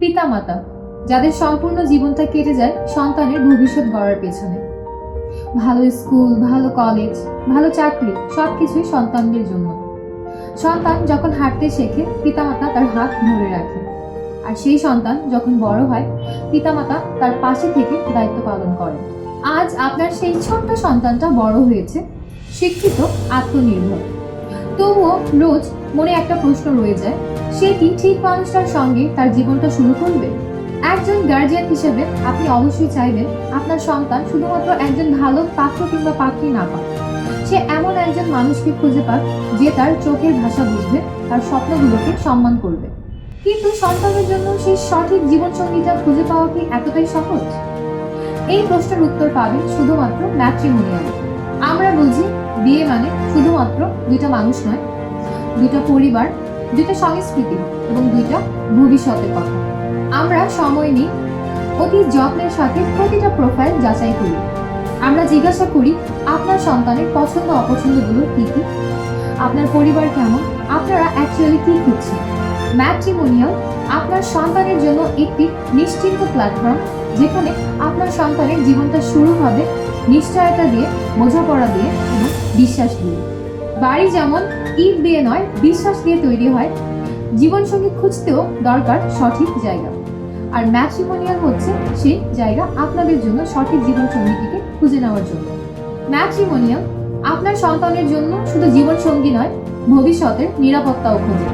পিতামাতা যাদের সম্পূর্ণ জীবনটা কেটে যায় সন্তানের ভবিষ্যৎ গড়ার পেছনে। ভালো স্কুল, ভালো কলেজ, ভালো চাকরি সবকিছুই সন্তানদের জন্য। সন্তান যখন হাঁটতে শেখে পিতামাতা তার হাত ধরে রাখে, আর সেই সন্তান যখন বড় হয় পিতামাতা তার পাশে থেকে দায়িত্ব পালন করে। আজ আপনার সেই ছোট্ট সন্তানটা বড় হয়েছে, শিক্ষিত, আত্মনির্ভর। তবুও রোজ মনে একটা প্রশ্ন রয়ে যায়, সে কি ঠিক মানুষটার সঙ্গে তার জীবনটা শুরু করবে? একজন গার্জিয়ান হিসেবে আপনি অবশ্যই চাইবেন আপনার সন্তান শুধুমাত্র একজন ভালো পাত্র কিংবা পাত্রী না পাক, সে এমন একজন মানুষকে খুঁজে পাক যে তার চোখের ভাষা বুঝবে, তার স্বপ্নগুলোকে সম্মান করবে। কিন্তু সন্তানের জন্য সেই সঠিক জীবনসঙ্গীটা খুঁজে পাওয়া কি এতটাই সহজ? এই প্রশ্নের উত্তর পাবেন শুধুমাত্র ম্যাট্রিমোনিয়ালে। আমরা বুঝি বিয়ে মানে শুধুমাত্র দুইটা মানুষ নয়, দুইটা পরিবার, দুইটা সংস্কৃতি এবং দুইটা ভবিষ্যতের কথা। আমরা সময় নিই, অতি যত্নের সাথে প্রতিটা প্রোফাইল যাচাই করি। আমরা জিজ্ঞাসা করি আপনার সন্তানের পছন্দ অপছন্দগুলো কি কি, আপনার পরিবার কেমন, আপনারা অ্যাকচুয়ালি কি খুঁজছেন। ম্যাট্রিমোনিয়াল আপনার সন্তানের জন্য একটি নিশ্চিন্ত প্ল্যাটফর্ম, যেখানে আপনার সন্তানের জীবনটা শুরু হবে নিশ্চয়তা দিয়ে, বোঝাপড়া দিয়ে এবং বিশ্বাস দিয়ে। বাড়ি যেমন ইট দিয়ে নয়, বিশ্বাস দিয়ে তৈরি হয়, জীবনসঙ্গী খুঁজতেও দরকার সঠিক জায়গা। আর ম্যাট্রিমোনিয়াল হচ্ছে সেই জায়গা আপনাদের জন্য সঠিক জীবনসঙ্গীটিকে খুঁজে নেওয়ার জন্য। ম্যাট্রিমোনিয়াল আপনার সন্তানের জন্য শুধু জীবনসঙ্গী নয়, ভবিষ্যতের নিরাপত্তাও খোঁজে।